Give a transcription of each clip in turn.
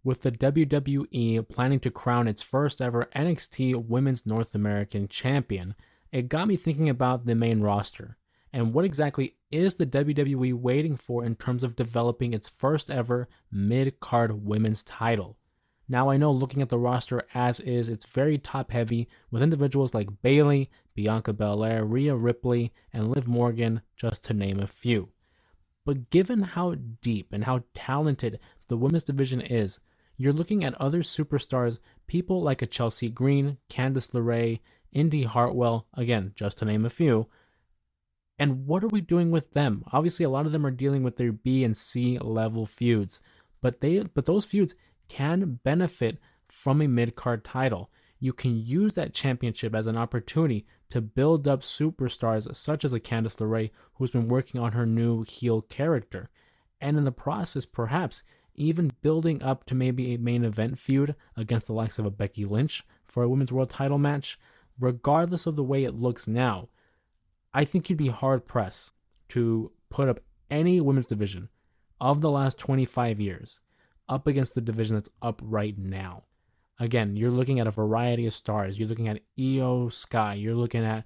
with the WWE planning to crown its first ever NXT Women's North American Champion, it got me thinking about the main roster and what exactly is the WWE waiting for in terms of developing its first ever mid-card women's title. Now I know looking at the roster as is, it's very top heavy with individuals like Bayley, Bianca Belair, Rhea Ripley, and Liv Morgan, just to name a few. But given how deep and how talented the women's division is, you're looking at other superstars, people like a Chelsea Green, Candice LeRae, Indy Hartwell, again, just to name a few. And what are we doing with them? Obviously, a lot of them are dealing with their B and C level feuds, but those feuds can benefit from a mid-card title. You can use that championship as an opportunity to build up superstars such as a Candice LeRae, who's been working on her new heel character, and in the process, perhaps even building up to maybe a main event feud against the likes of a Becky Lynch for a women's world title match. Regardless of the way it looks now, I think you'd be hard pressed to put up any women's division of the last 25 years up against the division that's up right now. Again, you're looking at a variety of stars. You're looking at Io Sky. You're looking at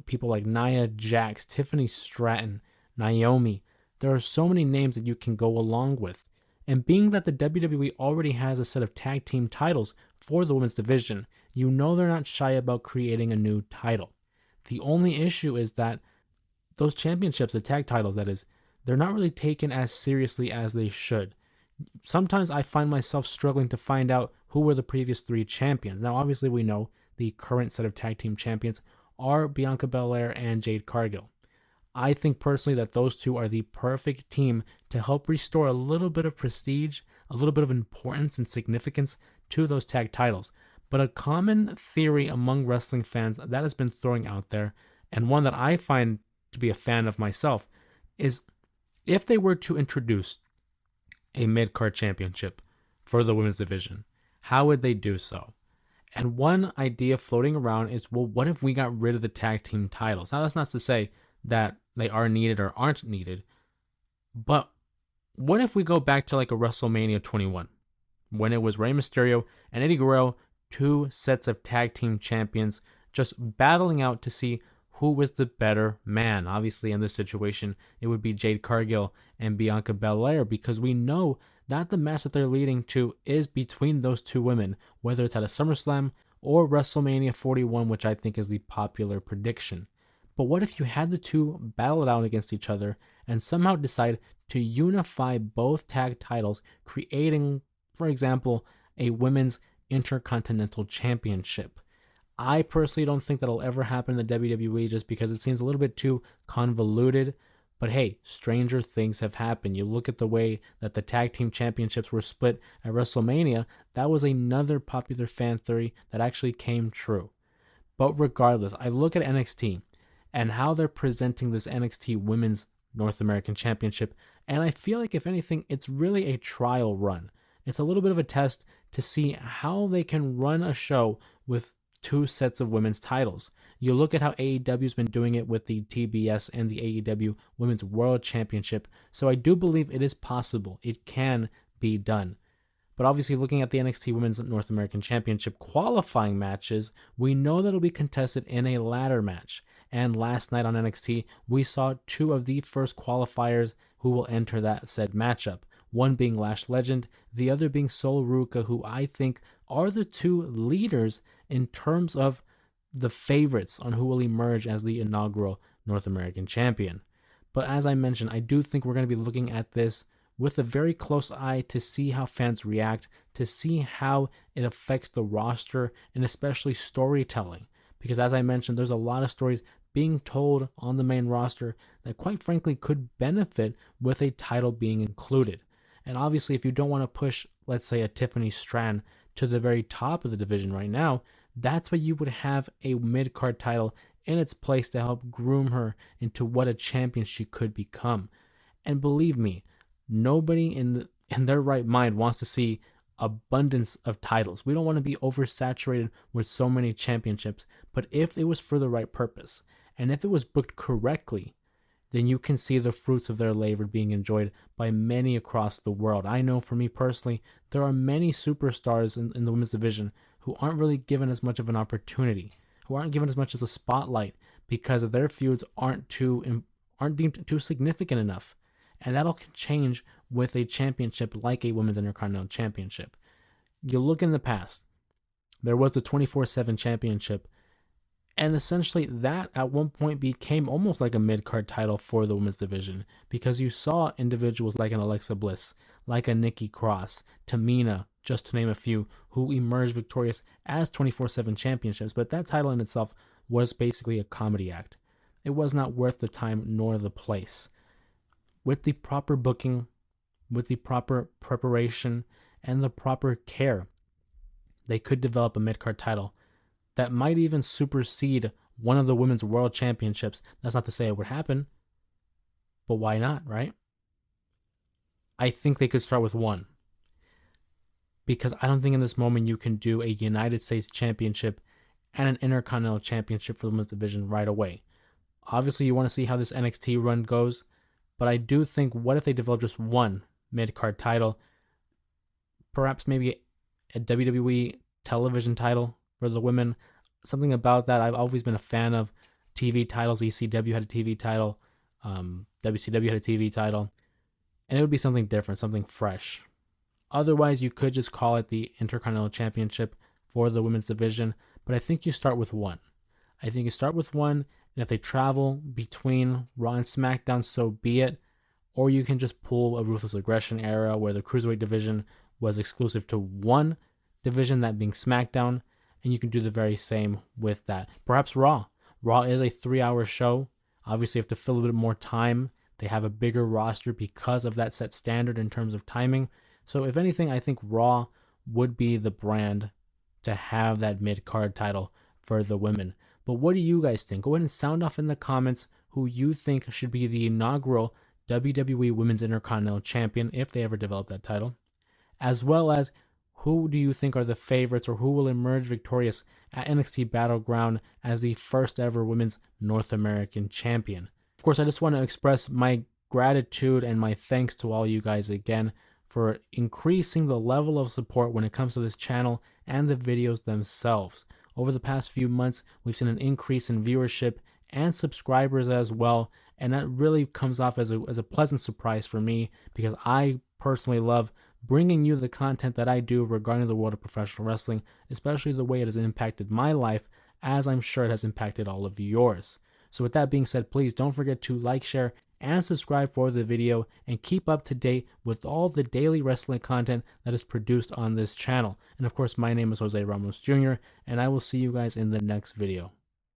people like Nia Jax, Tiffany Stratton, Naomi. There are so many names that you can go along with. And being that the WWE already has a set of tag team titles for the women's division, you know they're not shy about creating a new title. The only issue is that those championships, the tag titles that is, they're not really taken as seriously as they should. Sometimes I find myself struggling to find out who were the previous three champions. Now, obviously, we know the current set of tag team champions are Bianca Belair and Jade Cargill. I think personally that those two are the perfect team to help restore a little bit of prestige, a little bit of importance and significance to those tag titles. But a common theory among wrestling fans that has been throwing out there, and one that I find to be a fan of myself, is if they were to introduce a mid-card championship for the women's division, how would they do so? And one idea floating around is, well, what if we got rid of the tag team titles? Now, that's not to say that they are needed or aren't needed, but what if we go back to like a WrestleMania 21, when it was Rey Mysterio and Eddie Guerrero, two sets of tag team champions, just battling out to see who was the better man? Obviously, in this situation, it would be Jade Cargill and Bianca Belair, because we know that the match that they're leading to is between those two women, whether it's at a SummerSlam or WrestleMania 41, which I think is the popular prediction. But what if you had the two battle it out against each other and somehow decide to unify both tag titles, creating, for example, a women's Intercontinental Championship? I personally don't think that'll ever happen in the WWE just because it seems a little bit too convoluted. But hey, stranger things have happened. You look at the way that the tag team championships were split at WrestleMania, that was another popular fan theory that actually came true. But regardless, I look at NXT and how they're presenting this NXT Women's North American Championship, and I feel like, if anything, it's really a trial run. It's a little bit of a test to see how they can run a show with two sets of women's titles. You look at how AEW's been doing it with the TBS and the AEW Women's World Championship, so I do believe it is possible. It can be done. But obviously, looking at the NXT Women's North American Championship qualifying matches, we know that it'll be contested in a ladder match. And last night on NXT, we saw two of the first qualifiers who will enter that said matchup. One being Lash Legend, the other being Sol Ruca, who I think are the two leaders in terms of the favorites on who will emerge as the inaugural North American champion. But as I mentioned, I do think we're going to be looking at this with a very close eye to see how fans react, to see how it affects the roster, and especially storytelling. Because as I mentioned, there's a lot of stories being told on the main roster that quite frankly could benefit with a title being included. And obviously, if you don't want to push, let's say, a Tiffany Stratton to the very top of the division right now, that's why you would have a mid-card title in its place to help groom her into what a champion she could become. And believe me, nobody in their right mind wants to see abundance of titles. We don't want to be oversaturated with so many championships, but if it was for the right purpose, and if it was booked correctly, then you can see the fruits of their labor being enjoyed by many across the world. I know for me personally, there are many superstars in the women's division who aren't really given as much of an opportunity, who aren't given as much as a spotlight because of their feuds aren't deemed too significant enough. And that'll change with a championship like a Women's Intercontinental Championship. You look in the past, there was the 24/7 championship, and essentially that at one point became almost like a mid-card title for the women's division because you saw individuals like an Alexa Bliss, like a Nikki Cross, Tamina, just to name a few, who emerged victorious as 24/7 championships, but that title in itself was basically a comedy act. It was not worth the time nor the place. With the proper booking, with the proper preparation, and the proper care, they could develop a mid-card title that might even supersede one of the women's world championships. That's not to say it would happen, but why not, right? I think they could start with one, because I don't think in this moment you can do a United States championship and an Intercontinental championship for the women's division right away. Obviously, you want to see how this NXT run goes, but I do think, what if they develop just one mid-card title? Perhaps maybe a WWE television title for the women. Something about that. I've always been a fan of TV titles. ECW had a TV title. WCW had a TV title. And it would be something different, something fresh. Otherwise, you could just call it the Intercontinental Championship for the women's division. But I think you start with one. I think you start with one, and if they travel between Raw and SmackDown, so be it. Or you can just pull a Ruthless Aggression era where the Cruiserweight division was exclusive to one division, that being SmackDown, and you can do the very same with that. Perhaps Raw. Raw is a 3-hour show. Obviously, you have to fill a bit more time. They have a bigger roster because of that set standard in terms of timing. So if anything, I think Raw would be the brand to have that mid-card title for the women. But what do you guys think? Go ahead and sound off in the comments who you think should be the inaugural WWE Women's Intercontinental Champion if they ever develop that title, as well as who do you think are the favorites or who will emerge victorious at NXT Battleground as the first ever Women's North American Champion. Of course, I just want to express my gratitude and my thanks to all you guys again for increasing the level of support when it comes to this channel and the videos themselves. Over the past few months, we've seen an increase in viewership and subscribers as well, and that really comes off as a pleasant surprise for me, because I personally love bringing you the content that I do regarding the world of professional wrestling, especially the way it has impacted my life, as I'm sure it has impacted all of yours. So with that being said, please don't forget to like, share, and subscribe for the video, and keep up to date with all the daily wrestling content that is produced on this channel. And of course, my name is Jose Ramos Jr., and I will see you guys in the next video.